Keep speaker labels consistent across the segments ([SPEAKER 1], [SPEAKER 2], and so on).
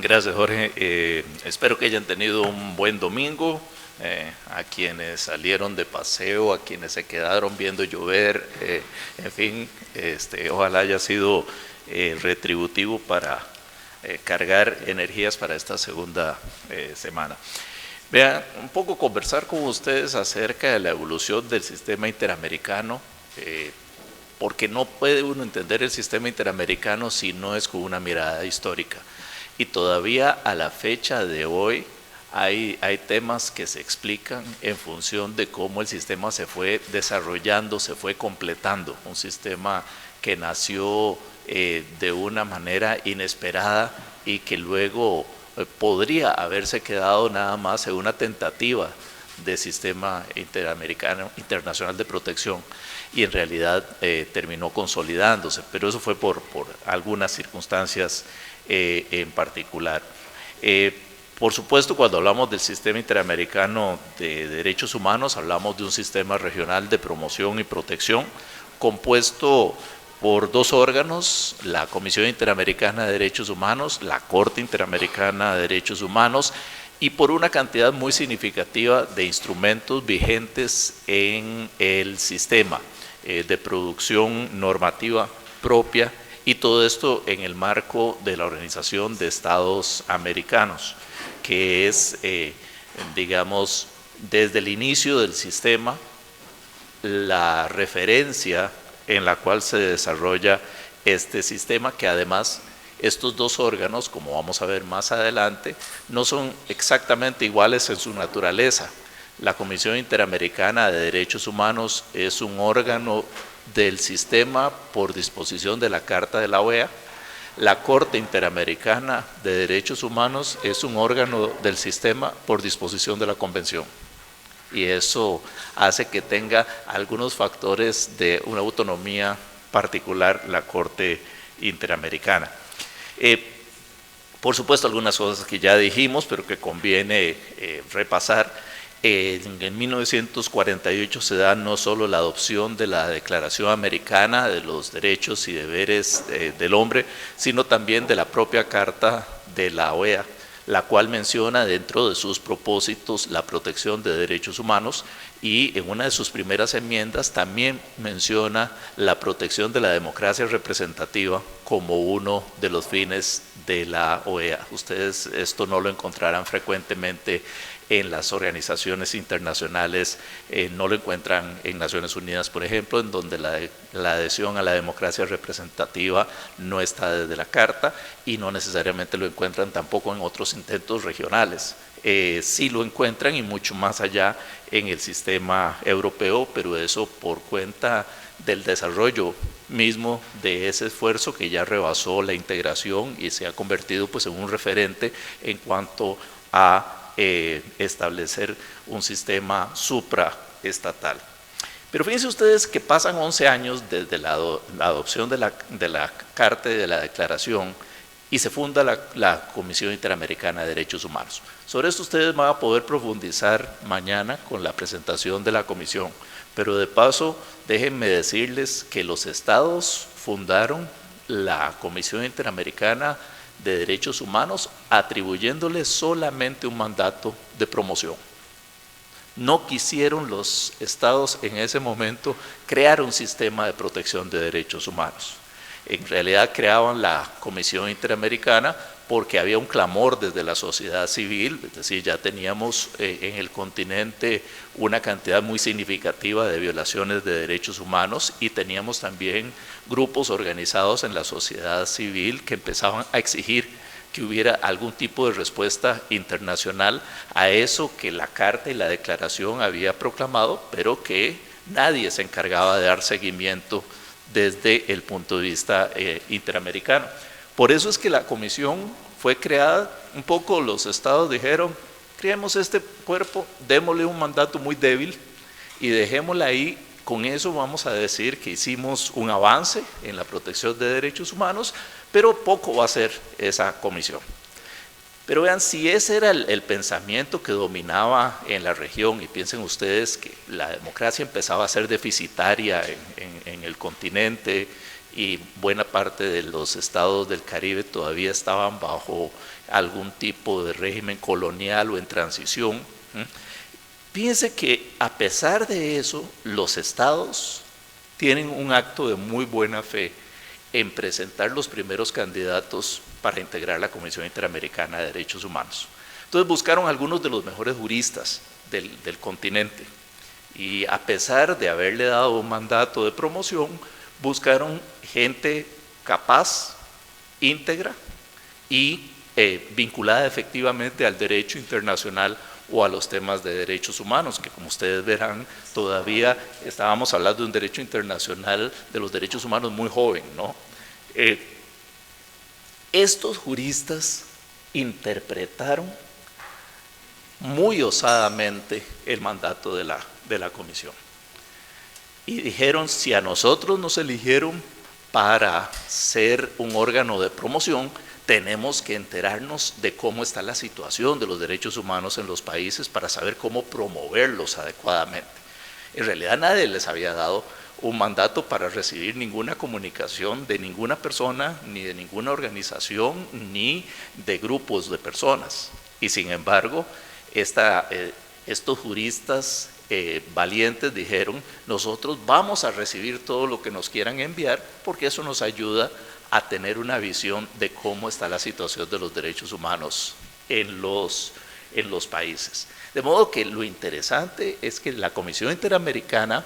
[SPEAKER 1] Gracias, Jorge. Espero que hayan tenido un buen domingo. A quienes salieron de paseo, a quienes se quedaron viendo llover, en fin, ojalá haya sido retributivo para cargar energías para esta segunda semana. Vean, un poco conversar con ustedes acerca de la evolución del sistema interamericano, porque no puede uno entender el sistema interamericano si no es con una mirada histórica. Y todavía a la fecha de hoy hay temas que se explican en función de cómo el sistema se fue desarrollando, se fue completando. Un sistema que nació de una manera inesperada y que luego podría haberse quedado nada más en una tentativa de sistema internacional de protección, y en realidad terminó consolidándose, pero eso fue por algunas circunstancias en particular. Por supuesto, cuando hablamos del sistema interamericano de derechos humanos, hablamos de un sistema regional de promoción y protección compuesto por dos órganos: la Comisión Interamericana de Derechos Humanos, la Corte Interamericana de Derechos Humanos, y por una cantidad muy significativa de instrumentos vigentes en el sistema de producción normativa propia, y todo esto en el marco de la Organización de Estados Americanos, que es, digamos, desde el inicio del sistema, la referencia en la cual se desarrolla este sistema, que además estos dos órganos, como vamos a ver más adelante, no son exactamente iguales en su naturaleza. La Comisión Interamericana de Derechos Humanos es un órgano del sistema por disposición de la Carta de la OEA. La Corte Interamericana de Derechos Humanos es un órgano del sistema por disposición de la Convención. Y eso hace que tenga algunos factores de una autonomía particular la Corte Interamericana. Por supuesto, algunas cosas que ya dijimos, pero que conviene repasar. En 1948 se da no solo la adopción de la Declaración Americana de los Derechos y Deberes del Hombre, sino también de la propia Carta de la OEA, la cual menciona dentro de sus propósitos la protección de derechos humanos, y en una de sus primeras enmiendas también menciona la protección de la democracia representativa como uno de los fines de la OEA. Ustedes esto no lo encontrarán frecuentemente en las organizaciones internacionales, no lo encuentran en Naciones Unidas, por ejemplo, en donde la adhesión a la democracia representativa no está desde la Carta, y no necesariamente lo encuentran tampoco en otros intentos regionales. Sí lo encuentran, y mucho más allá, en el sistema europeo, pero eso por cuenta del desarrollo mismo de ese esfuerzo que ya rebasó la integración y se ha convertido pues en un referente en cuanto a establecer un sistema supraestatal. Pero fíjense ustedes que pasan 11 años desde la adopción de la Carta y de la Declaración, y se funda la Comisión Interamericana de Derechos Humanos. Sobre esto ustedes van a poder profundizar mañana con la presentación de la comisión, pero de paso déjenme decirles que los estados fundaron la Comisión Interamericana de Derechos Humanos atribuyéndole solamente un mandato de promoción. No quisieron los estados en ese momento crear un sistema de protección de derechos humanos. En realidad creaban la Comisión Interamericana porque había un clamor desde la sociedad civil, es decir, ya teníamos en el continente una cantidad muy significativa de violaciones de derechos humanos, y teníamos también grupos organizados en la sociedad civil que empezaban a exigir que hubiera algún tipo de respuesta internacional a eso que la Carta y la Declaración había proclamado, pero que nadie se encargaba de dar seguimiento desde el punto de vista interamericano. Por eso es que la comisión fue creada. Un poco los estados dijeron: creemos este cuerpo, démosle un mandato muy débil y dejémosla ahí. Con eso vamos a decir que hicimos un avance en la protección de derechos humanos, pero poco va a ser esa comisión. Pero vean, si ese era el pensamiento que dominaba en la región, y piensen ustedes que la democracia empezaba a ser deficitaria en el continente, y buena parte de los estados del Caribe todavía estaban bajo algún tipo de régimen colonial o en transición. Fíjense que a pesar de eso, los estados tienen un acto de muy buena fe en presentar los primeros candidatos para integrar la Comisión Interamericana de Derechos Humanos. Entonces buscaron algunos de los mejores juristas del continente y a pesar de haberle dado un mandato de promoción, buscaron gente capaz, íntegra y vinculada efectivamente al derecho internacional o a los temas de derechos humanos, que como ustedes verán, todavía estábamos hablando de un derecho internacional de los derechos humanos muy joven, ¿no? Estos juristas interpretaron muy osadamente el mandato de la comisión y dijeron: si a nosotros nos eligieron para ser un órgano de promoción, tenemos que enterarnos de cómo está la situación de los derechos humanos en los países para saber cómo promoverlos adecuadamente. En realidad nadie les había dado un mandato para recibir ninguna comunicación de ninguna persona, ni de ninguna organización, ni de grupos de personas. Y sin embargo, estos juristas valientes dijeron: nosotros vamos a recibir todo lo que nos quieran enviar porque eso nos ayuda a tener una visión de cómo está la situación de los derechos humanos en los países. De modo que lo interesante es que la Comisión Interamericana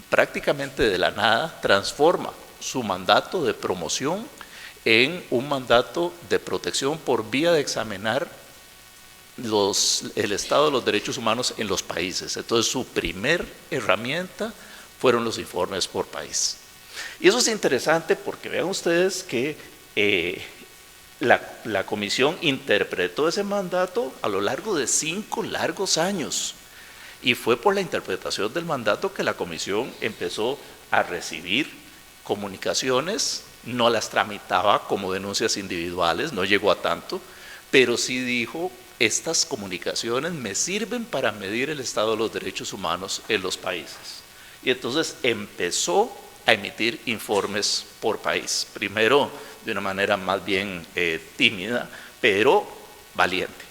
[SPEAKER 1] prácticamente de la nada transforma su mandato de promoción en un mandato de protección por vía de examinar el estado de los derechos humanos en los países. Entonces su primer herramienta fueron los informes por país. Y eso es interesante porque vean ustedes que la comisión interpretó ese mandato a lo largo de 5 largos años. Y fue por la interpretación del mandato que la comisión empezó a recibir comunicaciones, no las tramitaba como denuncias individuales, no llegó a tanto, pero sí dijo: estas comunicaciones me sirven para medir el estado de los derechos humanos en los países. Y entonces empezó a emitir informes por país, primero de una manera más bien tímida, pero valiente.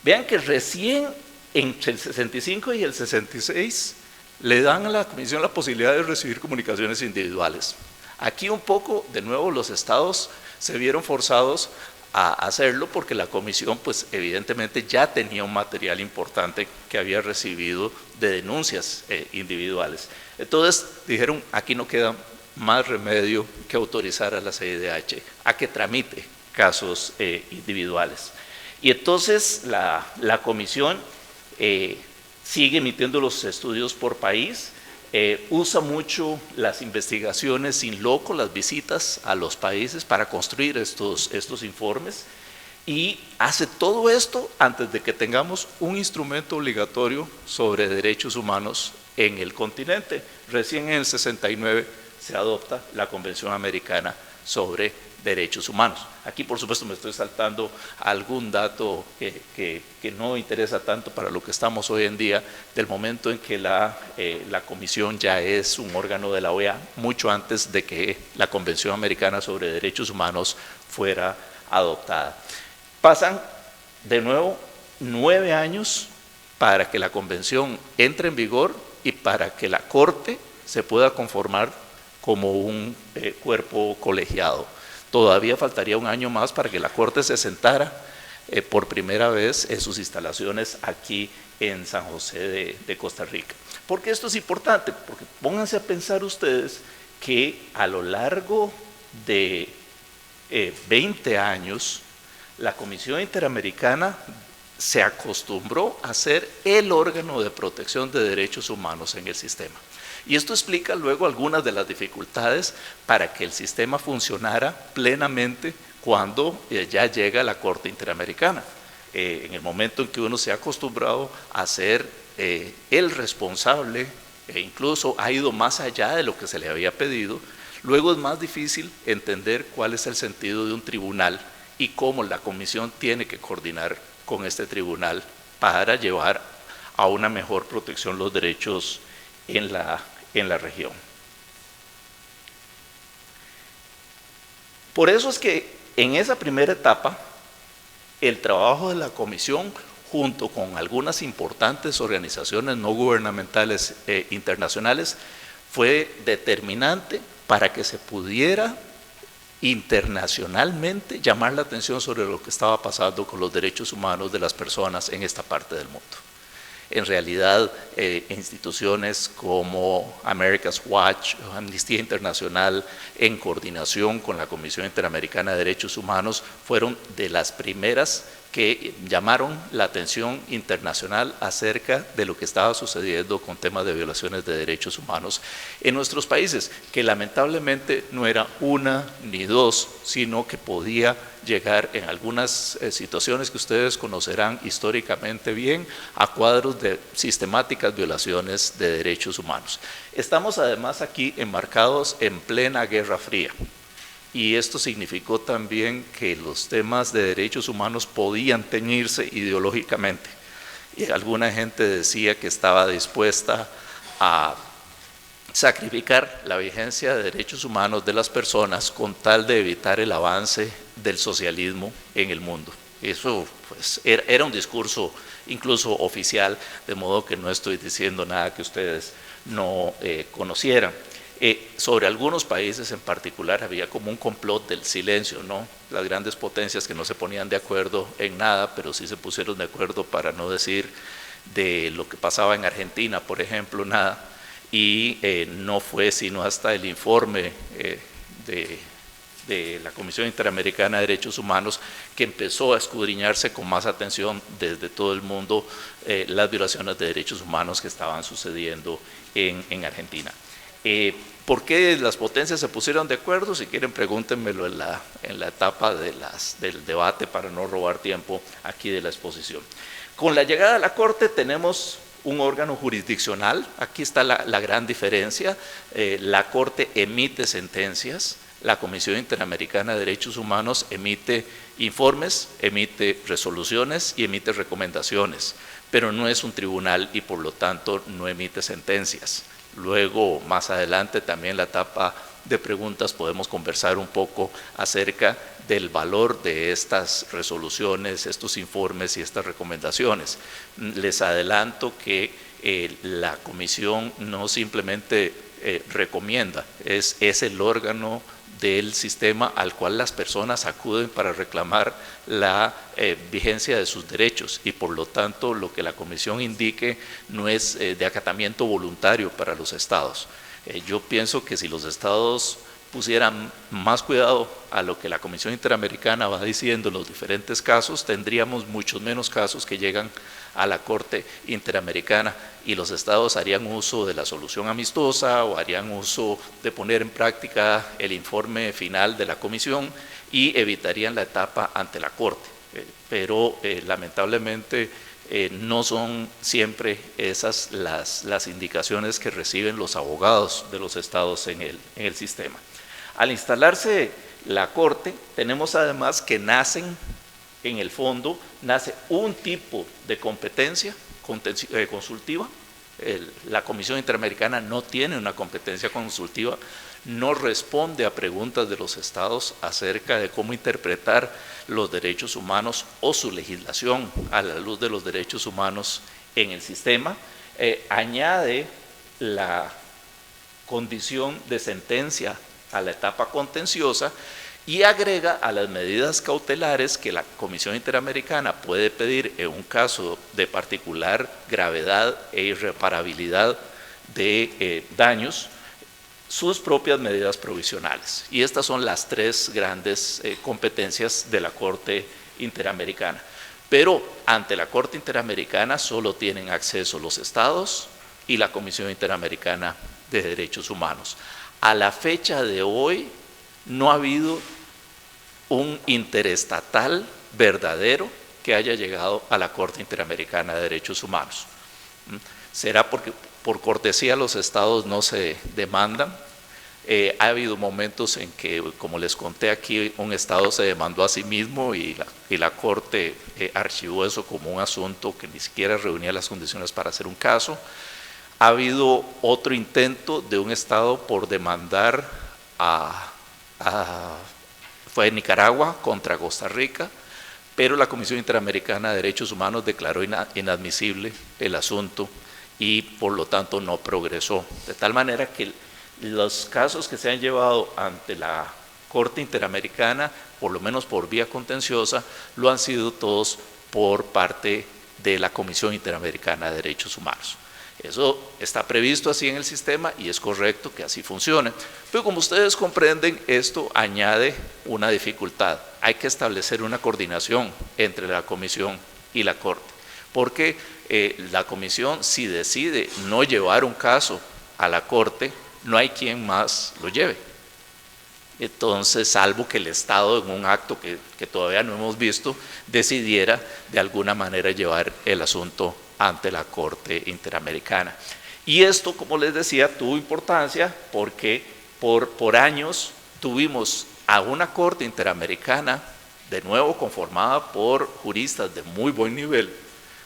[SPEAKER 1] Vean que recién entre el 65 y el 66 le dan a la comisión la posibilidad de recibir comunicaciones individuales. Aquí un poco, de nuevo, los estados se vieron forzados a hacerlo porque la comisión pues evidentemente ya tenía un material importante que había recibido de denuncias individuales. Entonces dijeron: aquí no queda más remedio que autorizar a la CIDH a que tramite casos individuales. Y entonces la comisión sigue emitiendo los estudios por país, usa mucho las investigaciones in loco, las visitas a los países para construir estos informes, y hace todo esto antes de que tengamos un instrumento obligatorio sobre derechos humanos en el continente. Recién en el 69 se adopta la Convención Americana sobre Derechos Humanos. Aquí, por supuesto, me estoy saltando algún dato que no interesa tanto para lo que estamos hoy en día, del momento en que la Comisión ya es un órgano de la OEA, mucho antes de que la Convención Americana sobre Derechos Humanos fuera adoptada. Pasan, de nuevo, 9 años para que la Convención entre en vigor y para que la Corte se pueda conformar como un cuerpo colegiado. Todavía faltaría un año más para que la Corte se sentara por primera vez en sus instalaciones aquí en San José de Costa Rica. ¿Por qué esto es importante? Porque pónganse a pensar ustedes que a lo largo de 20 años la Comisión Interamericana se acostumbró a ser el órgano de protección de derechos humanos en el sistema. Y esto explica luego algunas de las dificultades para que el sistema funcionara plenamente cuando ya llega la Corte Interamericana. En el momento en que uno se ha acostumbrado a ser el responsable, e incluso ha ido más allá de lo que se le había pedido, luego es más difícil entender cuál es el sentido de un tribunal y cómo la comisión tiene que coordinar con este tribunal para llevar a una mejor protección los derechos en la región. Por eso es que en esa primera etapa, el trabajo de la comisión, junto con algunas importantes organizaciones no gubernamentales internacionales, fue determinante para que se pudiera internacionalmente llamar la atención sobre lo que estaba pasando con los derechos humanos de las personas en esta parte del mundo. En realidad, instituciones como America's Watch, Amnistía Internacional, en coordinación con la Comisión Interamericana de Derechos Humanos, fueron de las primeras que llamaron la atención internacional acerca de lo que estaba sucediendo con temas de violaciones de derechos humanos en nuestros países, que lamentablemente no era una ni dos, sino que podía llegar en algunas situaciones que ustedes conocerán históricamente bien a cuadros de sistemáticas violaciones de derechos humanos. Estamos además aquí enmarcados en plena Guerra Fría. Y esto significó también que los temas de derechos humanos podían teñirse ideológicamente. Y alguna gente decía que estaba dispuesta a sacrificar la vigencia de derechos humanos de las personas con tal de evitar el avance del socialismo en el mundo. Eso pues, era un discurso incluso oficial, de modo que no estoy diciendo nada que ustedes no conocieran. Sobre algunos países en particular había como un complot del silencio, ¿no? Las grandes potencias que no se ponían de acuerdo en nada, pero sí se pusieron de acuerdo para no decir de lo que pasaba en Argentina, por ejemplo, nada. Y no fue sino hasta el informe de la Comisión Interamericana de Derechos Humanos que empezó a escudriñarse con más atención desde todo el mundo las violaciones de derechos humanos que estaban sucediendo en Argentina. ¿Por qué las potencias se pusieron de acuerdo? Si quieren pregúntenmelo en la etapa del debate para no robar tiempo aquí de la exposición. Con la llegada a la Corte tenemos un órgano jurisdiccional, aquí está la gran diferencia, la Corte emite sentencias, la Comisión Interamericana de Derechos Humanos emite informes, emite resoluciones y emite recomendaciones, pero no es un tribunal y por lo tanto no emite sentencias. Luego, más adelante, también en la etapa de preguntas podemos conversar un poco acerca del valor de estas resoluciones, estos informes y estas recomendaciones. Les adelanto que la comisión no simplemente recomienda, es el órgano del sistema al cual las personas acuden para reclamar la vigencia de sus derechos y por lo tanto lo que la comisión indique no es de acatamiento voluntario para los estados. Yo pienso que si los estados pusieran más cuidado a lo que la Comisión Interamericana va diciendo en los diferentes casos, tendríamos muchos menos casos que llegan a la Corte Interamericana y los estados harían uso de la solución amistosa o harían uso de poner en práctica el informe final de la comisión y evitarían la etapa ante la Corte. Pero lamentablemente no son siempre esas las indicaciones que reciben los abogados de los estados en el sistema. Al instalarse la Corte, tenemos además que nacen, en el fondo, nace un tipo de competencia consultiva. La Comisión Interamericana no tiene una competencia consultiva, no responde a preguntas de los estados acerca de cómo interpretar los derechos humanos o su legislación a la luz de los derechos humanos en el sistema. Añade la condición de sentencia a la etapa contenciosa y agrega a las medidas cautelares que la Comisión Interamericana puede pedir en un caso de particular gravedad e irreparabilidad de daños, sus propias medidas provisionales. Y estas son las tres grandes competencias de la Corte Interamericana. Pero ante la Corte Interamericana solo tienen acceso los estados y la Comisión Interamericana de Derechos Humanos. A la fecha de hoy no ha habido un interestatal verdadero que haya llegado a la Corte Interamericana de Derechos Humanos. ¿Será porque por cortesía los estados no se demandan? Ha habido momentos en que, como les conté aquí, un estado se demandó a sí mismo y la Corte archivó eso como un asunto que ni siquiera reunía las condiciones para hacer un caso. Ha habido otro intento de un estado por demandar a fue Nicaragua contra Costa Rica, pero la Comisión Interamericana de Derechos Humanos declaró inadmisible el asunto y por lo tanto no progresó. De tal manera que los casos que se han llevado ante la Corte Interamericana, por lo menos por vía contenciosa, lo han sido todos por parte de la Comisión Interamericana de Derechos Humanos. Eso está previsto así en el sistema y es correcto que así funcione. Pero como ustedes comprenden, esto añade una dificultad. Hay que establecer una coordinación entre la Comisión y la Corte, porque la Comisión, si decide no llevar un caso a la Corte, no hay quien más lo lleve. Entonces, salvo que el Estado, en un acto que todavía no hemos visto, decidiera de alguna manera llevar el asunto ante la Corte Interamericana. Y esto, como les decía, tuvo importancia porque por años tuvimos a una Corte Interamericana, de nuevo conformada por juristas de muy buen nivel,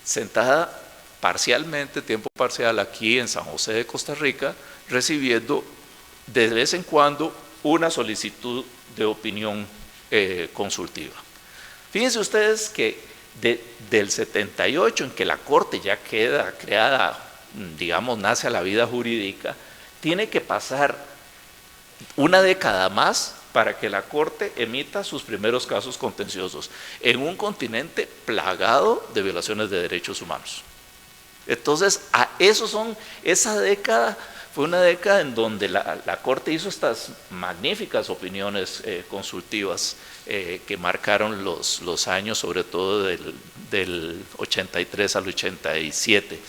[SPEAKER 1] sentada parcialmente, tiempo parcial, aquí en San José de Costa Rica, recibiendo de vez en cuando una solicitud de opinión consultiva. Fíjense ustedes que del 78, en que la Corte ya queda creada, digamos, nace a la vida jurídica, tiene que pasar una década más para que la Corte emita sus primeros casos contenciosos en un continente plagado de violaciones de derechos humanos. Entonces, esa década fue una década en donde la Corte hizo estas magníficas opiniones consultivas que marcaron los años, sobre todo del 83 al 87.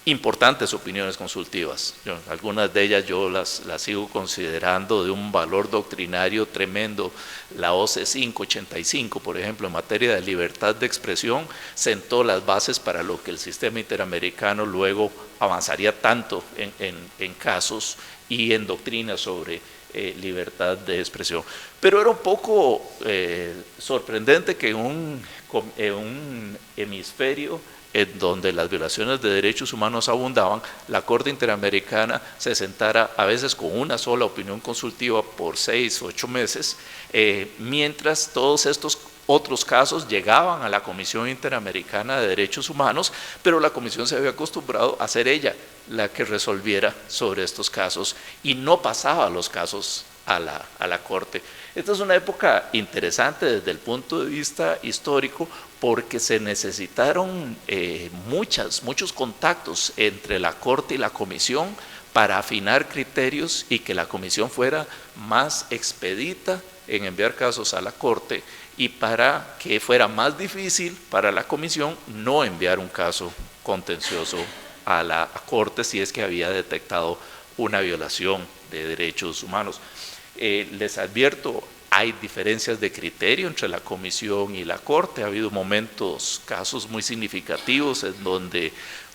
[SPEAKER 1] Importantes opiniones consultivas. Algunas de ellas yo las sigo considerando de un valor doctrinario tremendo. La OCE 585, por ejemplo, en materia de libertad de expresión, sentó las bases para lo que el sistema interamericano luego avanzaría tanto en casos y en doctrinas sobre libertad de expresión. Pero era un poco sorprendente que en un hemisferio en donde las violaciones de derechos humanos abundaban, la Corte Interamericana se sentara a veces con una sola opinión consultiva por 6 o 8 meses, mientras todos estos otros casos llegaban a la Comisión Interamericana de Derechos Humanos, pero la Comisión se había acostumbrado a ser ella la que resolviera sobre estos casos y no pasaba los casos a la Corte. Esta es una época interesante desde el punto de vista histórico porque se necesitaron muchos contactos entre la Corte y la Comisión para afinar criterios y que la Comisión fuera más expedita en enviar casos a la Corte y para que fuera más difícil para la Comisión no enviar un caso contencioso a la Corte si es que había detectado una violación de derechos humanos. Les advierto, hay diferencias de criterio entre la Comisión y la Corte. Ha habido casos muy significativos en donde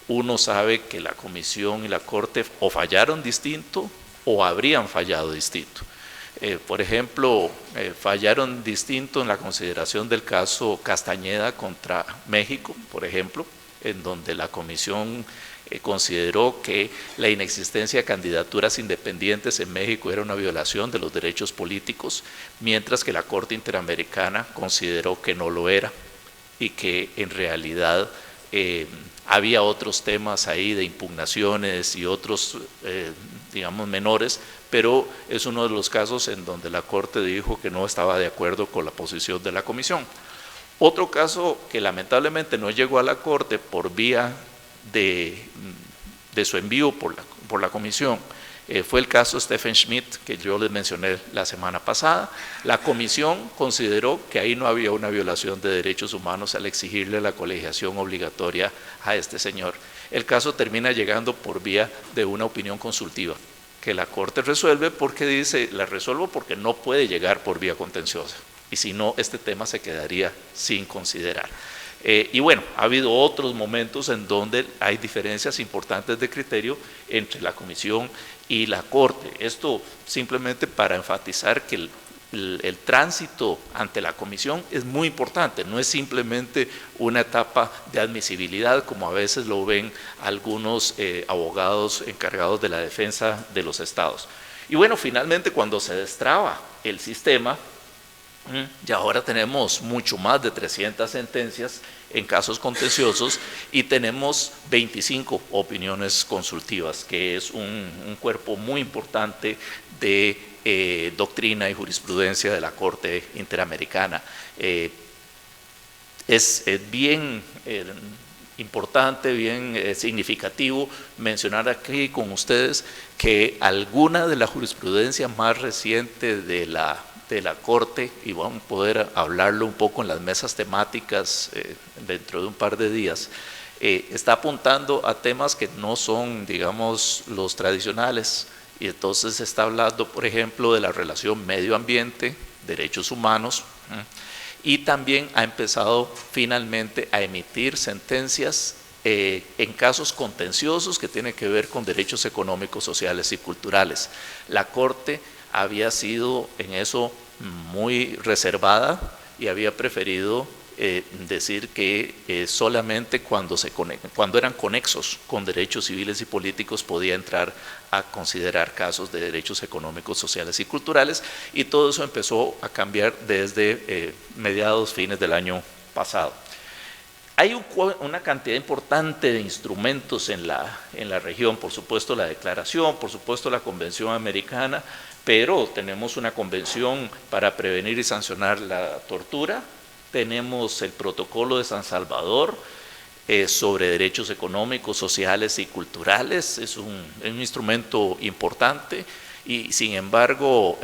[SPEAKER 1] uno sabe que la Comisión y la Corte o fallaron distinto o habrían fallado distinto. Por ejemplo, fallaron distinto en la consideración del caso Castañeda contra México, por ejemplo, en donde la Comisión consideró que la inexistencia de candidaturas independientes en México era una violación de los derechos políticos, mientras que la Corte Interamericana consideró que no lo era y que en realidad había otros temas ahí de impugnaciones y otros, digamos, menores, pero es uno de los casos en donde la Corte dijo que no estaba de acuerdo con la posición de la Comisión. Otro caso que lamentablemente no llegó a la Corte por vía de su envío por la Comisión fue el caso Stephen Schmidt, que yo les mencioné la semana pasada. La Comisión consideró que ahí no había una violación de derechos humanos al exigirle la colegiación obligatoria a este señor. El caso termina llegando por vía de una opinión consultiva, que la Corte resuelve porque dice, la resuelvo porque no puede llegar por vía contenciosa, y si no, este tema se quedaría sin considerar. Y bueno, ha habido otros momentos en donde hay diferencias importantes de criterio entre la Comisión y la Corte. Esto simplemente para enfatizar que el tránsito ante la Comisión es muy importante, no es simplemente una etapa de admisibilidad como a veces lo ven algunos abogados encargados de la defensa de los estados. Y bueno, finalmente cuando se destraba el sistema, y ahora tenemos mucho más de 300 sentencias en casos contenciosos y tenemos 25 opiniones consultivas, que es un cuerpo muy importante de doctrina y jurisprudencia de la Corte Interamericana. Es bien importante, bien significativo mencionar aquí con ustedes que alguna de la jurisprudencia más reciente de la Corte, y vamos a poder hablarlo un poco en las mesas temáticas dentro de un par de días, está apuntando a temas que no son, digamos, los tradicionales, y entonces está hablando, por ejemplo, de la relación medio ambiente, derechos humanos, y también ha empezado finalmente a emitir sentencias en casos contenciosos que tienen que ver con derechos económicos, sociales y culturales. La Corte había sido en eso muy reservada y había preferido decir que solamente cuando eran conexos con derechos civiles y políticos podía entrar a considerar casos de derechos económicos, sociales y culturales, y todo eso empezó a cambiar desde mediados, fines del año pasado. Hay una cantidad importante de instrumentos en la región, por supuesto la declaración, por supuesto la Convención Americana, pero tenemos una convención para prevenir y sancionar la tortura, tenemos el protocolo de San Salvador sobre derechos económicos, sociales y culturales, es un instrumento importante y sin embargo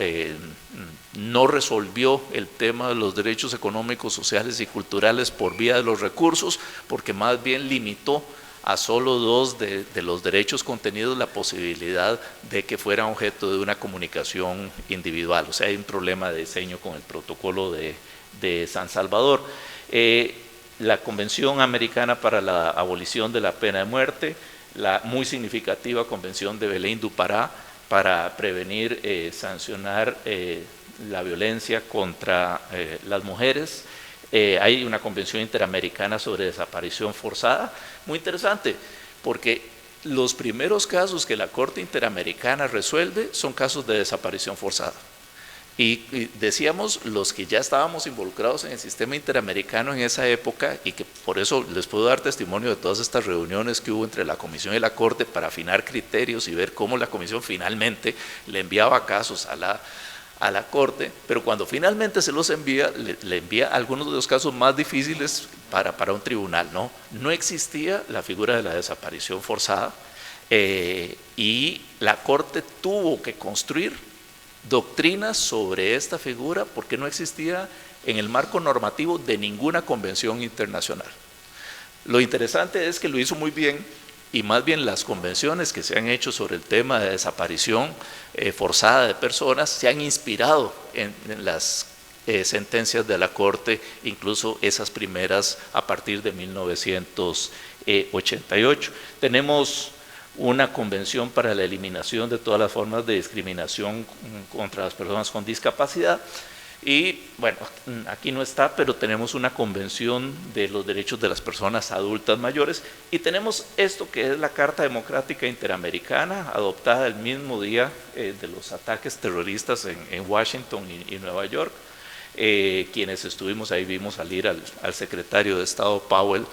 [SPEAKER 1] no resolvió el tema de los derechos económicos, sociales y culturales por vía de los recursos, porque más bien limitó a solo dos de los derechos contenidos la posibilidad de que fuera objeto de una comunicación individual. O sea, hay un problema de diseño con el protocolo de San Salvador. La Convención Americana para la Abolición de la Pena de Muerte, la muy significativa Convención de Belém do Pará para prevenir, sancionar la violencia contra las mujeres. Hay una convención interamericana sobre desaparición forzada, muy interesante, porque los primeros casos que la Corte Interamericana resuelve son casos de desaparición forzada. Y decíamos, los que ya estábamos involucrados en el sistema interamericano en esa época, y que por eso les puedo dar testimonio de todas estas reuniones que hubo entre la Comisión y la Corte para afinar criterios y ver cómo la Comisión finalmente le enviaba casos a la Corte, pero cuando finalmente se los envía, le envía algunos de los casos más difíciles para un tribunal, ¿no? No existía la figura de la desaparición forzada y la Corte tuvo que construir doctrinas sobre esta figura porque no existía en el marco normativo de ninguna convención internacional. Lo interesante es que lo hizo muy bien, y más bien las convenciones que se han hecho sobre el tema de desaparición forzada de personas se han inspirado en las sentencias de la Corte, incluso esas primeras a partir de 1988. Tenemos una convención para la eliminación de todas las formas de discriminación contra las personas con discapacidad. Y bueno, aquí no está, pero tenemos una convención de los derechos de las personas adultas mayores y tenemos esto que es la Carta Democrática Interamericana, adoptada el mismo día de los ataques terroristas en Washington y Nueva York. Quienes estuvimos ahí vimos salir al secretario de Estado Powell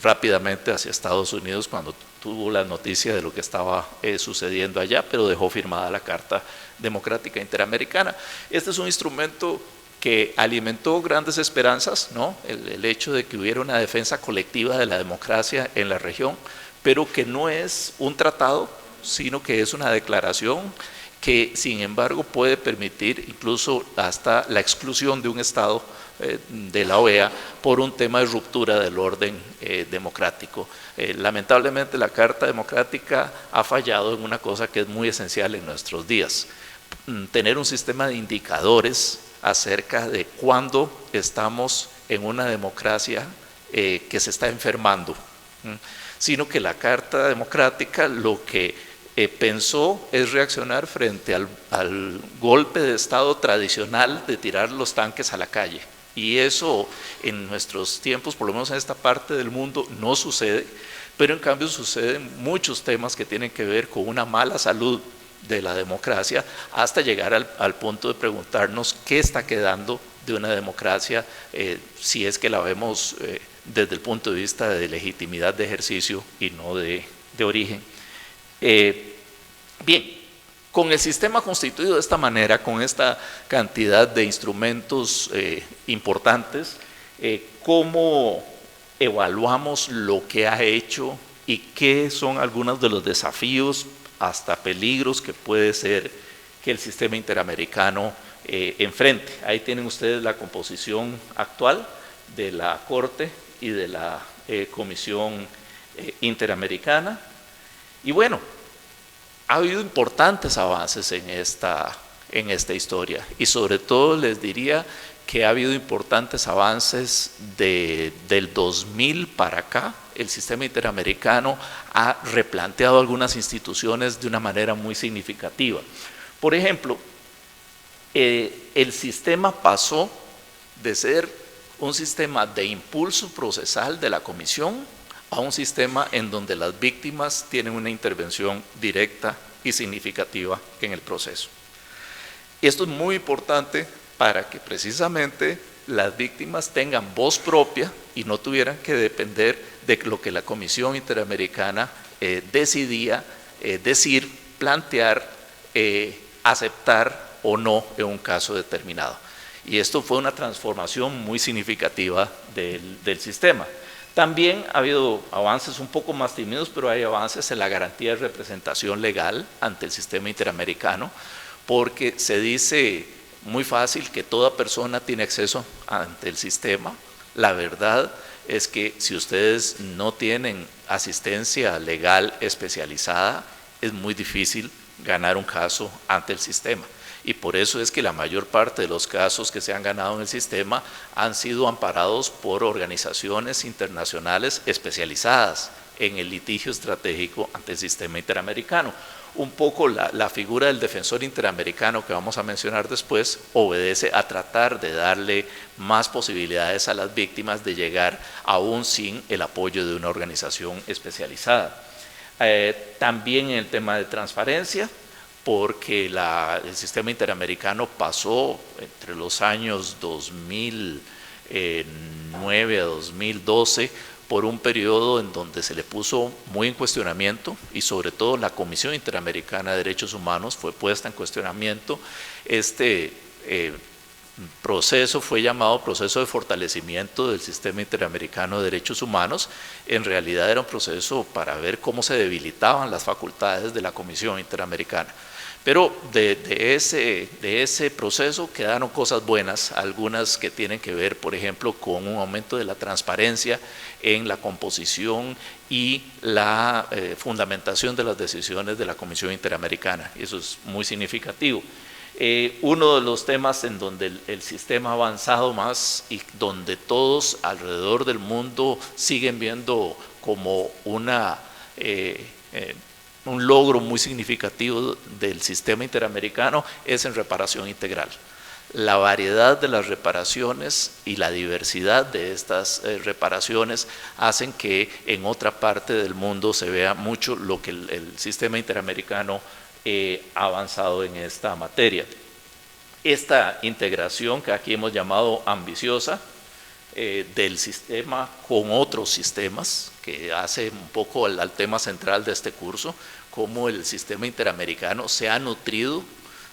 [SPEAKER 1] rápidamente hacia Estados Unidos cuando tuvo la noticia de lo que estaba sucediendo allá, pero dejó firmada la Carta Democrática Interamericana. Este es un instrumento que alimentó grandes esperanzas, ¿no? El hecho de que hubiera una defensa colectiva de la democracia en la región, pero que no es un tratado, sino que es una declaración que sin embargo puede permitir incluso hasta la exclusión de un Estado de la OEA por un tema de ruptura del orden democrático. Lamentablemente la Carta Democrática ha fallado en una cosa que es muy esencial en nuestros días, tener un sistema de indicadores acerca de cuándo estamos en una democracia que se está enfermando, sino que la Carta Democrática lo que pensó es reaccionar frente al golpe de Estado tradicional de tirar los tanques a la calle. Y eso en nuestros tiempos, por lo menos en esta parte del mundo, no sucede, pero en cambio suceden muchos temas que tienen que ver con una mala salud de la democracia, hasta llegar al punto de preguntarnos qué está quedando de una democracia, si es que la vemos desde el punto de vista de legitimidad de ejercicio y no de origen. Bien, con el sistema constituido de esta manera, con esta cantidad de instrumentos importantes, ¿cómo evaluamos lo que ha hecho y qué son algunos de los desafíos, hasta peligros que puede ser que el sistema interamericano enfrente? Ahí tienen ustedes la composición actual de la Corte y de la Comisión Interamericana. Y bueno, ha habido importantes avances en esta historia, y sobre todo les diría que ha habido importantes avances del 2000 para acá. El sistema interamericano ha replanteado algunas instituciones de una manera muy significativa. Por ejemplo, el sistema pasó de ser un sistema de impulso procesal de la Comisión a un sistema en donde las víctimas tienen una intervención directa y significativa en el proceso. Y esto es muy importante para que precisamente las víctimas tengan voz propia y no tuvieran que depender de lo que la Comisión Interamericana decidía decir, plantear, aceptar o no en un caso determinado. Y esto fue una transformación muy significativa del sistema. También ha habido avances un poco más tímidos, pero hay avances en la garantía de representación legal ante el sistema interamericano, porque se dice muy fácil que toda persona tiene acceso ante el sistema. La verdad es que si ustedes no tienen asistencia legal especializada, es muy difícil ganar un caso ante el sistema. Y por eso es que la mayor parte de los casos que se han ganado en el sistema han sido amparados por organizaciones internacionales especializadas en el litigio estratégico ante el sistema interamericano. Un poco la figura del defensor interamericano que vamos a mencionar después obedece a tratar de darle más posibilidades a las víctimas de llegar aún sin el apoyo de una organización especializada. También en el tema de transparencia, porque el sistema interamericano pasó entre los años 2009 a 2012 por un periodo en donde se le puso muy en cuestionamiento, y sobre todo la Comisión Interamericana de Derechos Humanos fue puesta en cuestionamiento. Este proceso fue llamado proceso de fortalecimiento del sistema interamericano de derechos humanos. En realidad era un proceso para ver cómo se debilitaban las facultades de la Comisión Interamericana. Pero de ese proceso quedaron cosas buenas, algunas que tienen que ver, por ejemplo, con un aumento de la transparencia en la composición y la fundamentación de las decisiones de la Comisión Interamericana. Eso es muy significativo. Uno de los temas en donde el sistema ha avanzado más y donde todos alrededor del mundo siguen viendo como un logro muy significativo del sistema interamericano es en reparación integral. La variedad de las reparaciones y la diversidad de estas reparaciones hacen que en otra parte del mundo se vea mucho lo que el sistema interamericano ha avanzado en esta materia. Esta integración que aquí hemos llamado ambiciosa del sistema con otros sistemas, que hace un poco al tema central de este curso, cómo el sistema interamericano se ha nutrido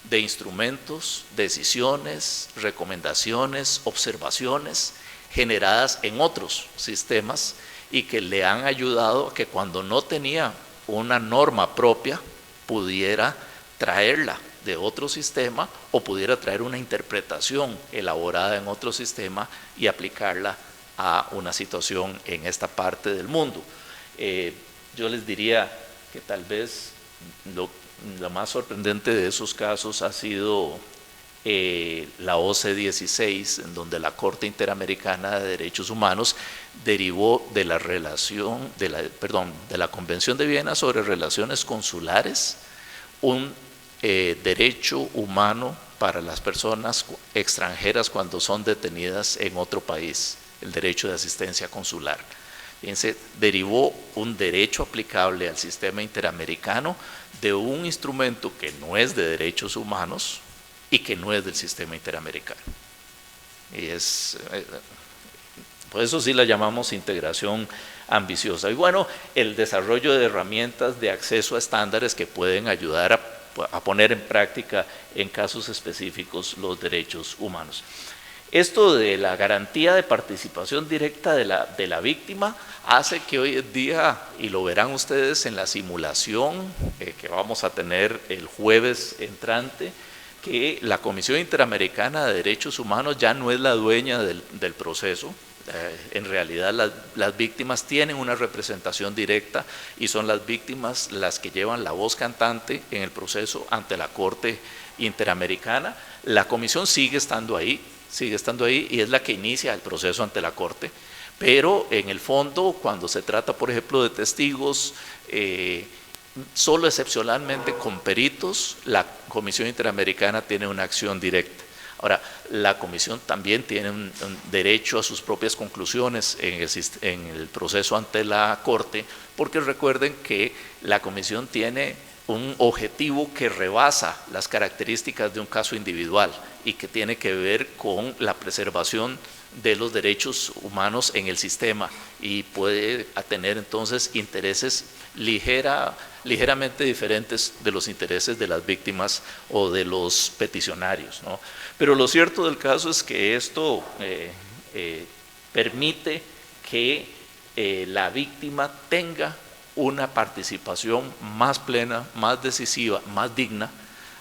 [SPEAKER 1] de instrumentos, decisiones, recomendaciones, observaciones generadas en otros sistemas y que le han ayudado a que cuando no tenía una norma propia pudiera traerla de otro sistema o pudiera traer una interpretación elaborada en otro sistema y aplicarla a una situación en esta parte del mundo. Yo les diría que tal vez lo más sorprendente de esos casos ha sido la OCE 16, en donde la Corte Interamericana de Derechos Humanos derivó de la Convención de Viena sobre relaciones consulares un derecho humano para las personas extranjeras cuando son detenidas en otro país, el derecho de asistencia consular. Fíjense, derivó un derecho aplicable al sistema interamericano de un instrumento que no es de derechos humanos y que no es del sistema interamericano. Y por eso sí la llamamos integración ambiciosa. Y bueno, el desarrollo de herramientas de acceso a estándares que pueden ayudar a poner en práctica en casos específicos los derechos humanos. Esto de la garantía de participación directa de la víctima hace que hoy en día, y lo verán ustedes en la simulación que vamos a tener el jueves entrante, que la Comisión Interamericana de Derechos Humanos ya no es la dueña del proceso. En realidad las víctimas tienen una representación directa y son las víctimas las que llevan la voz cantante en el proceso ante la Corte Interamericana. La comisión sigue estando ahí y es la que inicia el proceso ante la Corte, pero en el fondo, cuando se trata, por ejemplo, de testigos, solo excepcionalmente con peritos, la Comisión Interamericana tiene una acción directa. Ahora, la Comisión también tiene un derecho a sus propias conclusiones en el proceso ante la Corte, porque recuerden que la Comisión tiene un objetivo que rebasa las características de un caso individual y que tiene que ver con la preservación de los derechos humanos en el sistema y puede tener entonces intereses ligeramente diferentes de los intereses de las víctimas o de los peticionarios, ¿no? Pero lo cierto del caso es que esto permite que la víctima tenga una participación más plena, más decisiva, más digna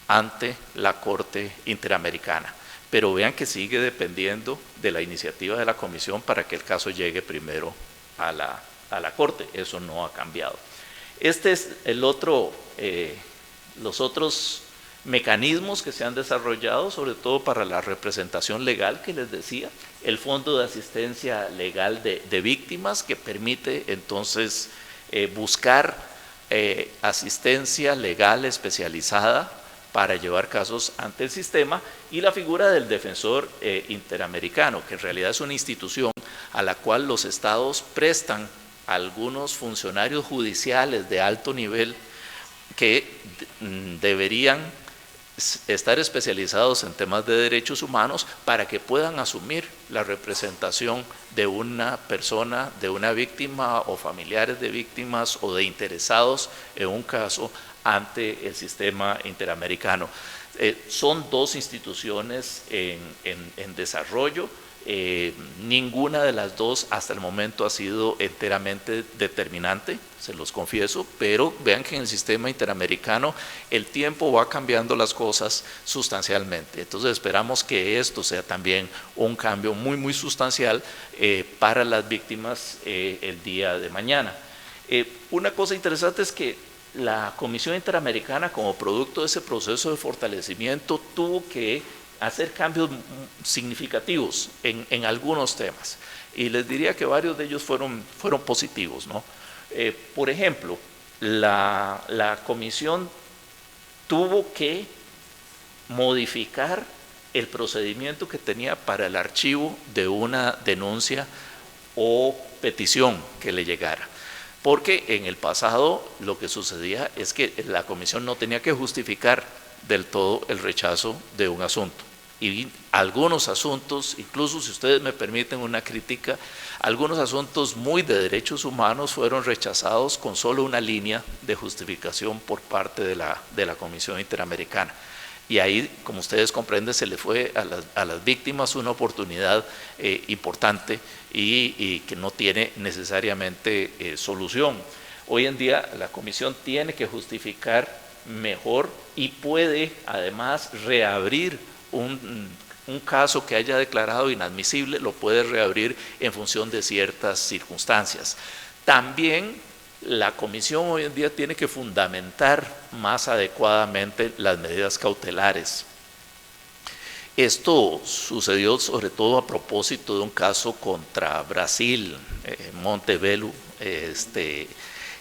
[SPEAKER 1] ante la Corte Interamericana. Pero vean que sigue dependiendo de la iniciativa de la Comisión para que el caso llegue primero a la Corte. Eso no ha cambiado. Este es los otros mecanismos que se han desarrollado, sobre todo para la representación legal que les decía, el Fondo de Asistencia Legal de Víctimas, que permite entonces buscar asistencia legal especializada para llevar casos ante el sistema, y la figura del defensor interamericano, que en realidad es una institución a la cual los estados prestan a algunos funcionarios judiciales de alto nivel que deberían estar especializados en temas de derechos humanos para que puedan asumir la representación de una persona, de una víctima o familiares de víctimas o de interesados en un caso ante el sistema interamericano. Son dos instituciones en desarrollo. Ninguna de las dos hasta el momento ha sido enteramente determinante, se los confieso, pero vean que en el sistema interamericano el tiempo va cambiando las cosas sustancialmente. Entonces esperamos que esto sea también un cambio muy sustancial para las víctimas el día de mañana. Una cosa interesante es que la Comisión Interamericana, como producto de ese proceso de fortalecimiento, tuvo que hacer cambios significativos en algunos temas, y les diría que varios de ellos fueron positivos, ¿no? Por ejemplo, la comisión tuvo que modificar el procedimiento que tenía para el archivo de una denuncia o petición que le llegara, porque en el pasado lo que sucedía es que la comisión no tenía que justificar del todo el rechazo de un asunto. Y algunos asuntos, incluso si ustedes me permiten una crítica, algunos asuntos muy de derechos humanos fueron rechazados con solo una línea de justificación por parte de la Comisión Interamericana. Y ahí, como ustedes comprenden, se le fue a las víctimas una oportunidad importante y que no tiene necesariamente solución. Hoy en día la Comisión tiene que justificar mejor y puede además reabrir un caso que haya declarado inadmisible, lo puede reabrir en función de ciertas circunstancias. También la comisión hoy en día tiene que fundamentar más adecuadamente las medidas cautelares. Esto sucedió sobre todo a propósito de un caso contra Brasil, Montebello,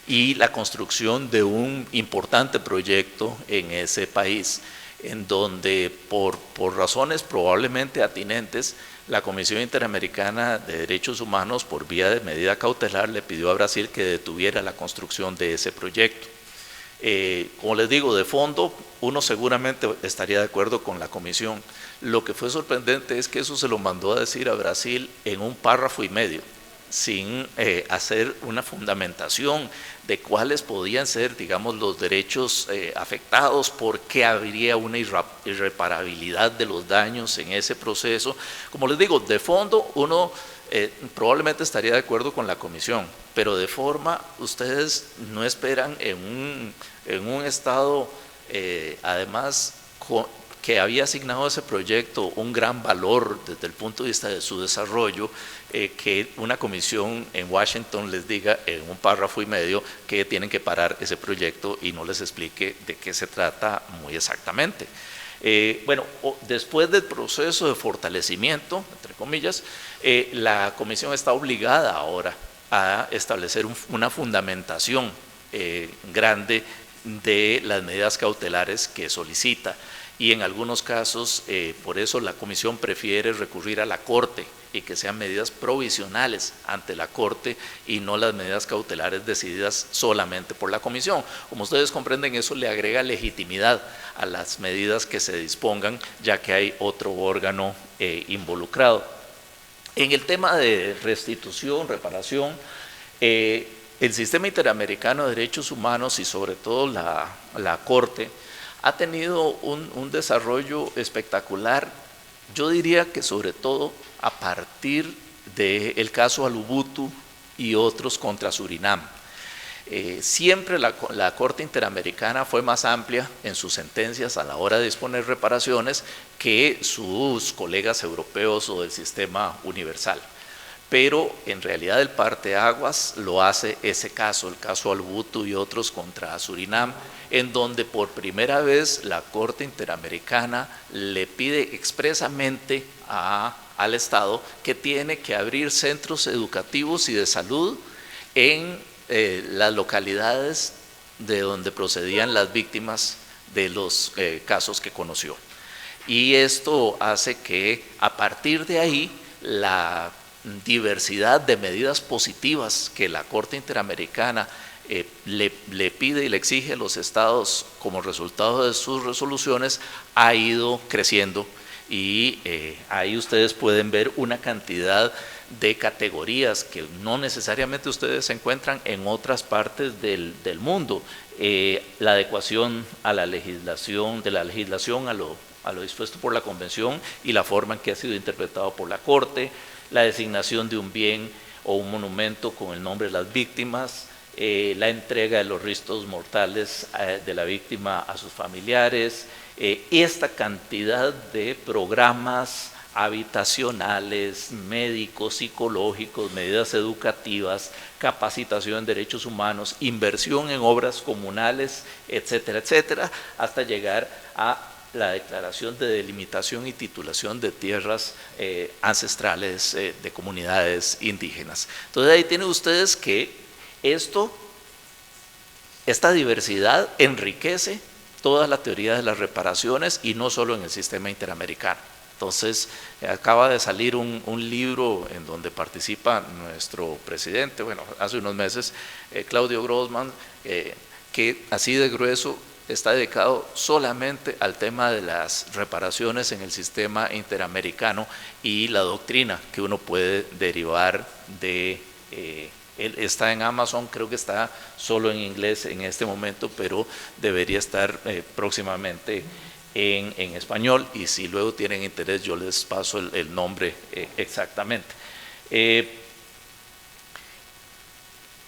[SPEAKER 1] y la construcción de un importante proyecto en ese país, en donde por razones probablemente atinentes, la Comisión Interamericana de Derechos Humanos, por vía de medida cautelar, le pidió a Brasil que detuviera la construcción de ese proyecto. Como les digo, de fondo, uno seguramente estaría de acuerdo con la Comisión. Lo que fue sorprendente es que eso se lo mandó a decir a Brasil en un párrafo y medio, sin hacer una fundamentación de cuáles podían ser, digamos, los derechos afectados, por qué habría una irreparabilidad de los daños en ese proceso. Como les digo, de fondo uno probablemente estaría de acuerdo con la Comisión, pero de forma, ustedes no esperan en un Estado, además, que había asignado a ese proyecto un gran valor desde el punto de vista de su desarrollo, que una comisión en Washington les diga en un párrafo y medio que tienen que parar ese proyecto y no les explique de qué se trata muy exactamente. Bueno, después del proceso de fortalecimiento, entre comillas, la comisión está obligada ahora a establecer una fundamentación grande de las medidas cautelares que solicita, y en algunos casos, por eso la comisión prefiere recurrir a la Corte y que sean medidas provisionales ante la Corte y no las medidas cautelares decididas solamente por la comisión. Como ustedes comprenden, eso le agrega legitimidad a las medidas que se dispongan, ya que hay otro órgano involucrado. En el tema de restitución, reparación, el Sistema Interamericano de Derechos Humanos y sobre todo la Corte ha tenido un desarrollo espectacular, yo diría que sobre todo a partir del caso Alubutu y otros contra Surinam. Siempre la Corte Interamericana fue más amplia en sus sentencias a la hora de disponer reparaciones que sus colegas europeos o del sistema universal. Pero en realidad el parteaguas lo hace ese caso, el caso Alubutu y otros contra Surinam, en donde por primera vez la Corte Interamericana le pide expresamente al Estado que tiene que abrir centros educativos y de salud en las localidades de donde procedían las víctimas de los casos que conoció. Y esto hace que a partir de ahí la diversidad de medidas positivas que la Corte Interamericana le pide y le exige a los estados como resultado de sus resoluciones ha ido creciendo, y ahí ustedes pueden ver una cantidad de categorías que no necesariamente ustedes encuentran en otras partes del mundo. La adecuación a la legislación, a lo dispuesto por la Convención y la forma en que ha sido interpretado por la Corte, la designación de un bien o un monumento con el nombre de las víctimas, la entrega de los restos mortales de la víctima a sus familiares, esta cantidad de programas habitacionales, médicos, psicológicos, medidas educativas, capacitación en derechos humanos, inversión en obras comunales, etcétera, etcétera, hasta llegar a la declaración de delimitación y titulación de tierras ancestrales de comunidades indígenas. Entonces ahí tienen ustedes que esta diversidad enriquece toda la teoría de las reparaciones y no solo en el sistema interamericano. Entonces acaba de salir un libro en donde participa nuestro presidente, bueno, hace unos meses, Claudio Grossman, que así de grueso está dedicado solamente al tema de las reparaciones en el sistema interamericano y la doctrina que uno puede derivar de él. Está en Amazon, creo que está solo en inglés en este momento, pero debería estar próximamente en español, y si luego tienen interés yo les paso el nombre exactamente.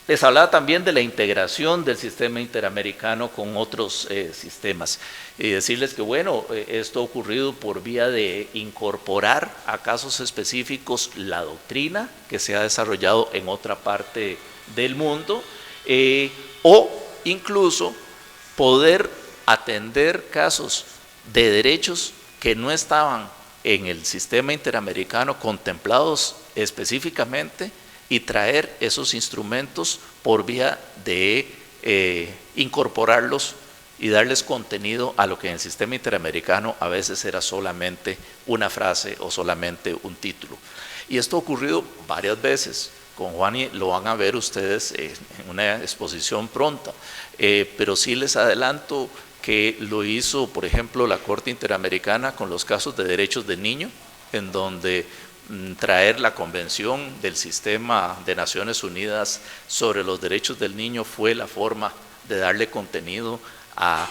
[SPEAKER 1] Les hablaba también de la integración del sistema interamericano con otros sistemas, y decirles que bueno, esto ha ocurrido por vía de incorporar a casos específicos la doctrina que se ha desarrollado en otra parte del mundo, o incluso poder atender casos de derechos que no estaban en el sistema interamericano contemplados específicamente, y traer esos instrumentos por vía de incorporarlos y darles contenido a lo que en el sistema interamericano a veces era solamente una frase o solamente un título. Y esto ha ocurrido varias veces. Con Juani lo van a ver ustedes en una exposición pronta, pero sí les adelanto que lo hizo, por ejemplo, la Corte Interamericana con los casos de derechos del niño, en donde traer la Convención del Sistema de Naciones Unidas sobre los derechos del niño fue la forma de darle contenido a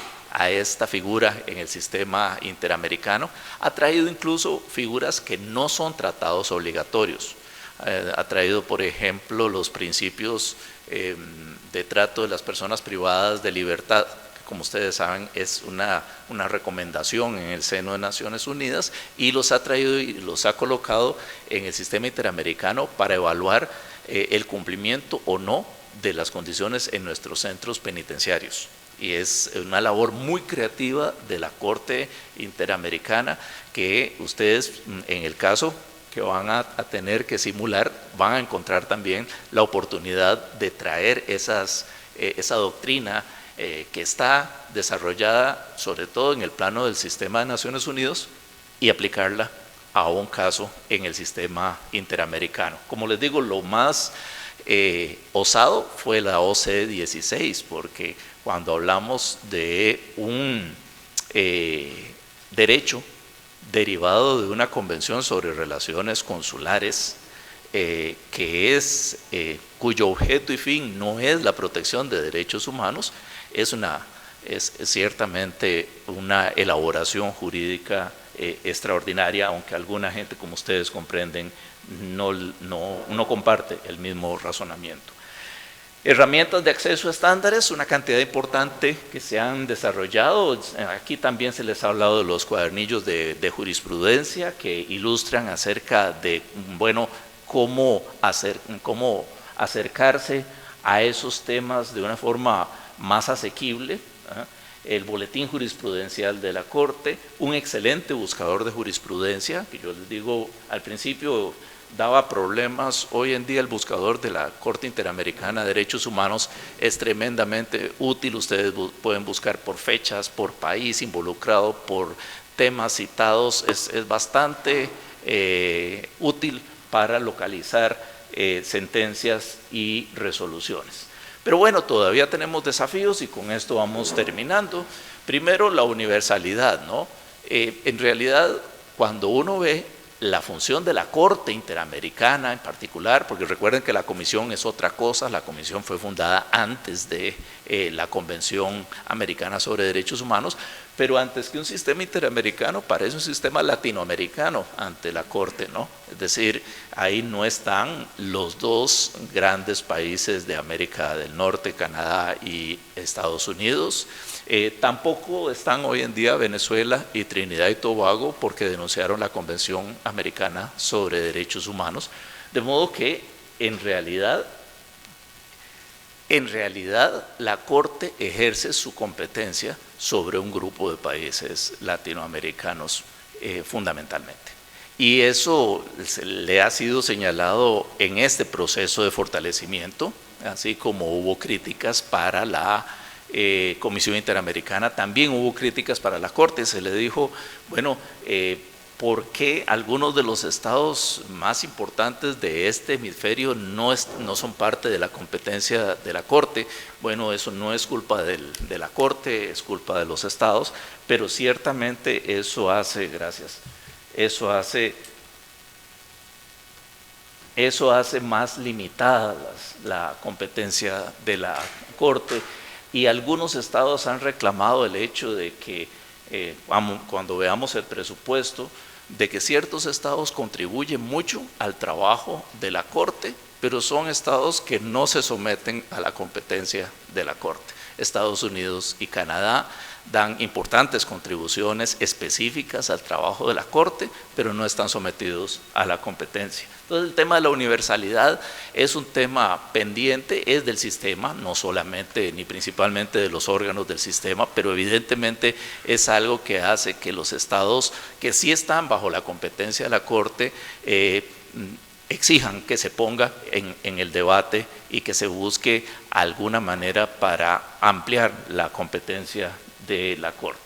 [SPEAKER 1] esta figura en el sistema interamericano. Ha traído incluso figuras que no son tratados obligatorios. Ha traído, por ejemplo, los principios de trato de las personas privadas de libertad, que como ustedes saben es una recomendación en el seno de Naciones Unidas, y los ha traído y los ha colocado en el sistema interamericano para evaluar el cumplimiento o no de las condiciones en nuestros centros penitenciarios. Y es una labor muy creativa de la Corte Interamericana que ustedes, en el caso que van a tener que simular, van a encontrar también la oportunidad de traer esa doctrina que está desarrollada sobre todo en el plano del sistema de Naciones Unidas y aplicarla a un caso en el sistema interamericano. Como les digo, lo más osado fue la OCDE 16, porque cuando hablamos de un derecho derivado de una convención sobre relaciones consulares, cuyo objeto y fin no es la protección de derechos humanos, es ciertamente una elaboración jurídica extraordinaria, aunque alguna gente, como ustedes comprenden, no comparte el mismo razonamiento. Herramientas de acceso a estándares, una cantidad importante que se han desarrollado. Aquí también se les ha hablado de los cuadernillos de jurisprudencia que ilustran acerca de, bueno, cómo acercarse a esos temas de una forma más asequible. El boletín jurisprudencial de la Corte, un excelente buscador de jurisprudencia, que yo les digo al principio daba problemas. Hoy en día el buscador de la Corte Interamericana de Derechos Humanos es tremendamente útil. Ustedes pueden buscar por fechas, por país involucrado, por temas citados. Es bastante útil para localizar sentencias y resoluciones. Pero bueno, todavía tenemos desafíos y con esto vamos terminando. Primero, la universalidad, ¿no? En realidad, cuando uno ve la función de la Corte Interamericana en particular, porque recuerden que la Comisión es otra cosa, la Comisión fue fundada antes de la Convención Americana sobre Derechos Humanos, pero antes que un sistema interamericano parece un sistema latinoamericano ante la Corte, ¿no? Es decir, ahí no están los dos grandes países de América del Norte, Canadá y Estados Unidos. Tampoco están hoy en día Venezuela y Trinidad y Tobago, porque denunciaron la Convención Americana sobre Derechos Humanos, de modo que en realidad la Corte ejerce su competencia sobre un grupo de países latinoamericanos fundamentalmente. Y eso le ha sido señalado en este proceso de fortalecimiento, así como hubo críticas para la Comisión Interamericana, también hubo críticas para la Corte. Se le dijo, bueno, ¿por qué algunos de los estados más importantes de este hemisferio no son parte de la competencia de la Corte? Bueno, eso no es culpa de la Corte, es culpa de los estados, pero ciertamente eso hace más limitada la competencia de la Corte. Y algunos estados han reclamado el hecho de que, cuando veamos el presupuesto, de que ciertos estados contribuyen mucho al trabajo de la Corte, pero son estados que no se someten a la competencia de la Corte. Estados Unidos y Canadá dan importantes contribuciones específicas al trabajo de la Corte, pero no están sometidos a la competencia. Entonces, el tema de la universalidad es un tema pendiente, es del sistema, no solamente ni principalmente de los órganos del sistema, pero evidentemente es algo que hace que los estados que sí están bajo la competencia de la Corte exijan que se ponga en el debate y que se busque alguna manera para ampliar la competencia de la Corte.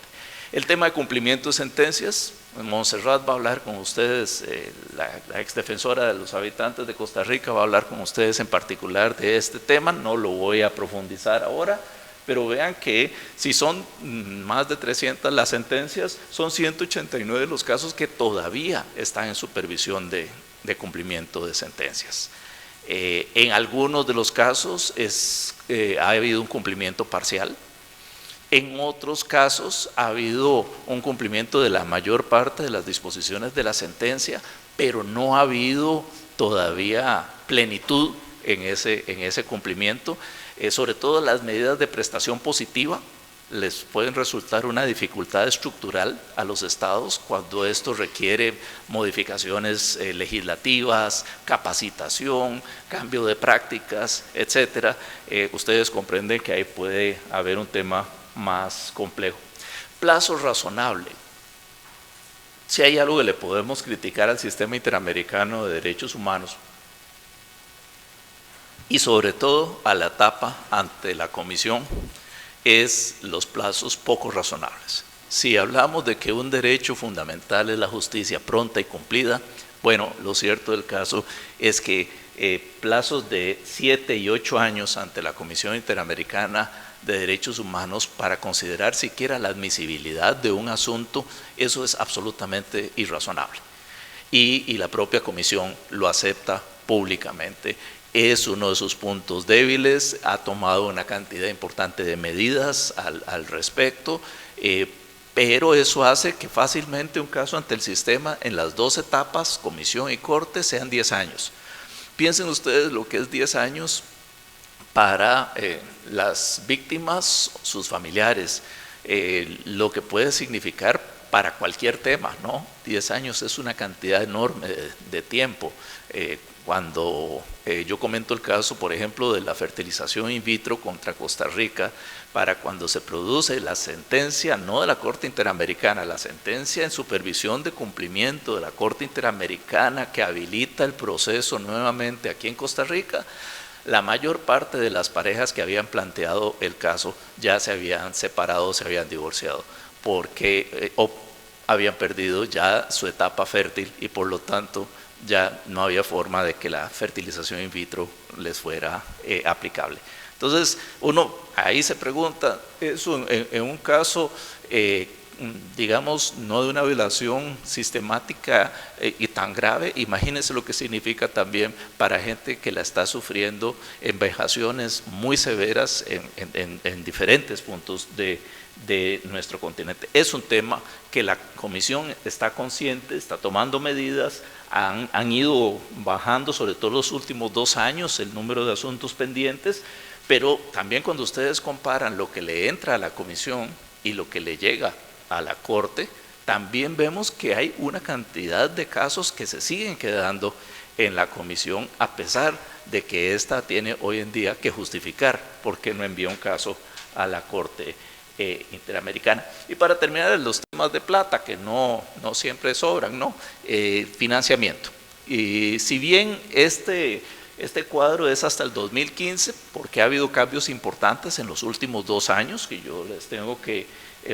[SPEAKER 1] El tema de cumplimiento de sentencias, Montserrat va a hablar con ustedes, la exdefensora de los habitantes de Costa Rica va a hablar con ustedes en particular de este tema, no lo voy a profundizar ahora, pero vean que si son más de 300 las sentencias, son 189 los casos que todavía están en supervisión de cumplimiento de sentencias. En algunos de los casos ha habido un cumplimiento parcial. En otros casos ha habido un cumplimiento de la mayor parte de las disposiciones de la sentencia, pero no ha habido todavía plenitud en ese cumplimiento. Sobre todo las medidas de prestación positiva les pueden resultar una dificultad estructural a los estados cuando esto requiere modificaciones legislativas, capacitación, cambio de prácticas, etcétera. Ustedes comprenden que ahí puede haber un tema más complejo. Plazo razonable. Si hay algo que le podemos criticar al sistema interamericano de derechos humanos y sobre todo a la etapa ante la comisión, es los plazos poco razonables. Si hablamos de que un derecho fundamental es la justicia pronta y cumplida, bueno, lo cierto del caso es que plazos de 7 y 8 años ante la Comisión Interamericana de Derechos Humanos para considerar siquiera la admisibilidad de un asunto, eso es absolutamente irrazonable. Y la propia comisión lo acepta públicamente. Es uno de sus puntos débiles, ha tomado una cantidad importante de medidas al respecto, pero eso hace que fácilmente un caso ante el sistema en las dos etapas, comisión y corte, sean 10 años. Piensen ustedes lo que es 10 años para las víctimas, sus familiares, lo que puede significar para cualquier tema, ¿no? 10 años es una cantidad enorme de tiempo. Cuando yo comento el caso, por ejemplo, de la fertilización in vitro contra Costa Rica, para cuando se produce la sentencia, no de la Corte Interamericana, la sentencia en supervisión de cumplimiento de la Corte Interamericana que habilita el proceso nuevamente aquí en Costa Rica, la mayor parte de las parejas que habían planteado el caso ya se habían separado, se habían divorciado, porque habían perdido ya su etapa fértil y por lo tanto ya no había forma de que la fertilización in vitro les fuera aplicable. Entonces uno ahí se pregunta, eso en un caso digamos no de una violación sistemática y tan grave, imagínense lo que significa también para gente que la está sufriendo en vejaciones muy severas en diferentes puntos de nuestro continente. Es un tema que la Comisión está consciente, está tomando medidas, han ido bajando sobre todo los últimos 2 años el número de asuntos pendientes, pero también cuando ustedes comparan lo que le entra a la Comisión y lo que le llega a la Corte, también vemos que hay una cantidad de casos que se siguen quedando en la Comisión a pesar de que ésta tiene hoy en día que justificar por qué no envía un caso a la Corte Interamericana. Y para terminar, los temas de plata que no siempre sobran, ¿no? Financiamiento. Y si bien este cuadro es hasta el 2015, porque ha habido cambios importantes en los últimos 2 años que yo les tengo que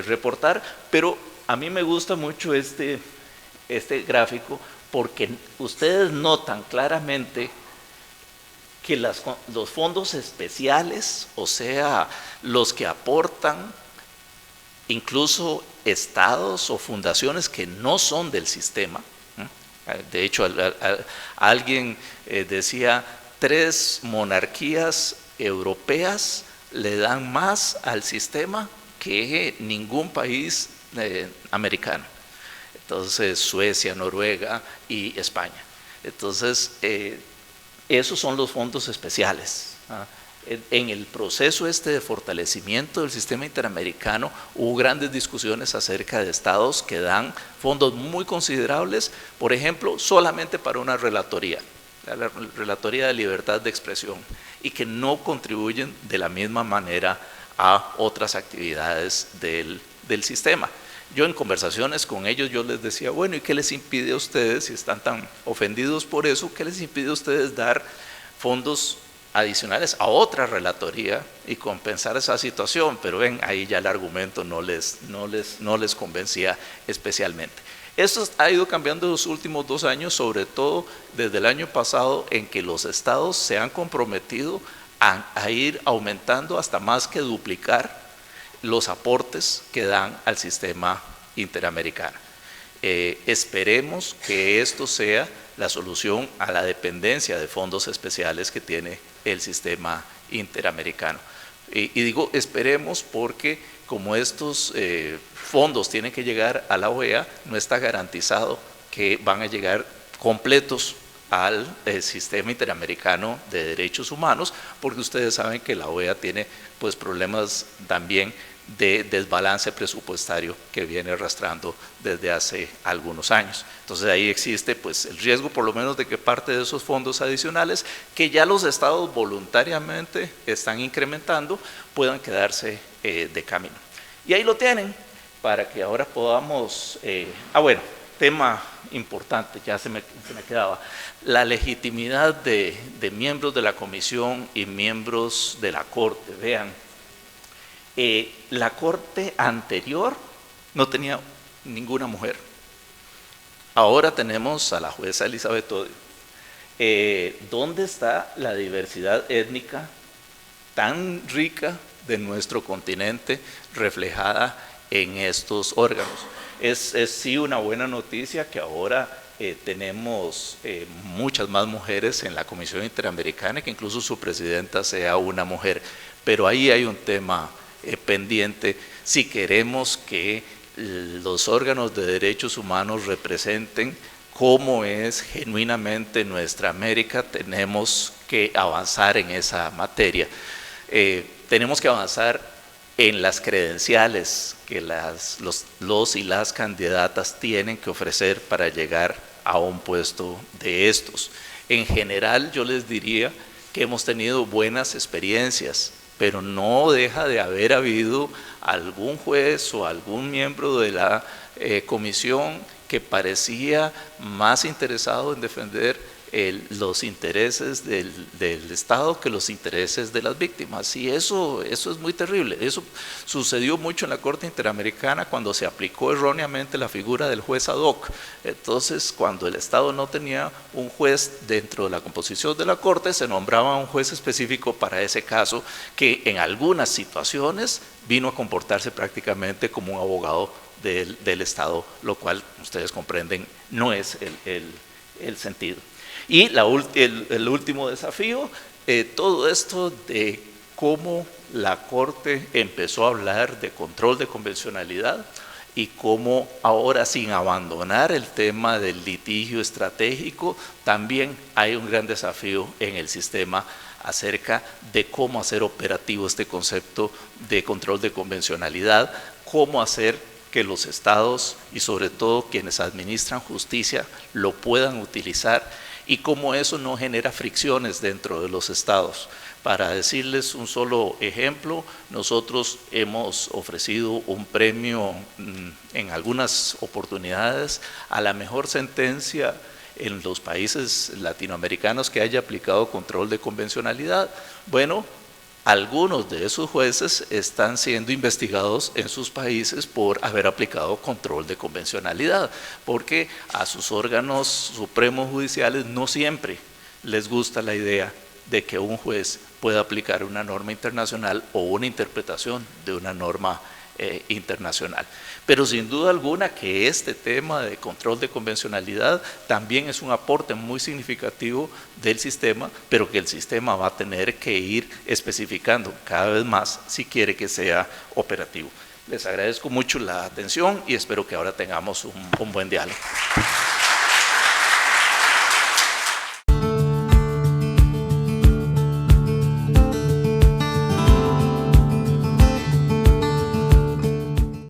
[SPEAKER 1] reportar, pero a mí me gusta mucho este gráfico porque ustedes notan claramente que los fondos especiales, o sea, los que aportan incluso estados o fundaciones que no son del sistema. De hecho, alguien decía, 3 monarquías europeas le dan más al sistema que ningún país americano. Entonces, Suecia, Noruega y España. Entonces, esos son los fondos especiales. En el proceso de fortalecimiento del sistema interamericano hubo grandes discusiones acerca de estados que dan fondos muy considerables, por ejemplo, solamente para una relatoría, la relatoría de libertad de expresión, y que no contribuyen de la misma manera a otras actividades del sistema. Yo en conversaciones con ellos yo les decía, bueno, ¿y qué les impide a ustedes, si están tan ofendidos por eso, qué les impide a ustedes dar fondos adicionales a otra relatoría y compensar esa situación, pero ven, ahí ya el argumento no les convencía especialmente. Esto ha ido cambiando los últimos 2 años, sobre todo desde el año pasado, en que los estados se han comprometido a ir aumentando hasta más que duplicar los aportes que dan al sistema interamericano. Esperemos que esto sea la solución a la dependencia de fondos especiales que tiene el sistema interamericano. Y digo esperemos porque como estos fondos tienen que llegar a la OEA, no está garantizado que van a llegar completos al sistema interamericano de derechos humanos, porque ustedes saben que la OEA tiene pues problemas también de desbalance presupuestario que viene arrastrando desde hace algunos años. Entonces ahí existe pues el riesgo por lo menos de que parte de esos fondos adicionales que ya los estados voluntariamente están incrementando puedan quedarse de camino. Y ahí lo tienen para que ahora podamos, bueno, tema importante, ya se me quedaba, la legitimidad de miembros de la comisión y miembros de la corte. Vean, la corte anterior no tenía ninguna mujer. Ahora tenemos a la jueza Elizabeth Odio. ¿Dónde está la diversidad étnica tan rica de nuestro continente reflejada en estos órganos? Es sí una buena noticia que ahora tenemos muchas más mujeres en la Comisión Interamericana, que incluso su presidenta sea una mujer, pero ahí hay un tema pendiente si queremos que los órganos de derechos humanos representen cómo es genuinamente nuestra América. Tenemos que avanzar en esa materia. Tenemos que avanzar en las credenciales que los y las candidatas tienen que ofrecer para llegar a un puesto de estos. En general yo les diría que hemos tenido buenas experiencias, pero no deja de haber habido algún juez o algún miembro de la comisión que parecía más interesado en defender los intereses del Estado que los intereses de las víctimas. Y eso es muy terrible. Eso sucedió mucho en la Corte Interamericana cuando se aplicó erróneamente la figura del juez ad hoc. Entonces, cuando el Estado no tenía un juez dentro de la composición de la Corte, se nombraba un juez específico para ese caso, que en algunas situaciones vino a comportarse prácticamente como un abogado del Estado, lo cual ustedes comprenden no es el sentido. Y el último desafío, todo esto de cómo la Corte empezó a hablar de control de convencionalidad y cómo ahora, sin abandonar el tema del litigio estratégico, también hay un gran desafío en el sistema acerca de cómo hacer operativo este concepto de control de convencionalidad, cómo hacer que los estados y sobre todo quienes administran justicia lo puedan utilizar y cómo eso no genera fricciones dentro de los estados. Para decirles un solo ejemplo, nosotros hemos ofrecido un premio en algunas oportunidades a la mejor sentencia en los países latinoamericanos que haya aplicado control de convencionalidad. Bueno, algunos de esos jueces están siendo investigados en sus países por haber aplicado control de convencionalidad, porque a sus órganos supremos judiciales no siempre les gusta la idea de que un juez pueda aplicar una norma internacional o una interpretación de una norma internacional. Pero sin duda alguna que este tema de control de convencionalidad también es un aporte muy significativo del sistema, pero que el sistema va a tener que ir especificando cada vez más si quiere que sea operativo. Les agradezco mucho la atención y espero que ahora tengamos un buen diálogo.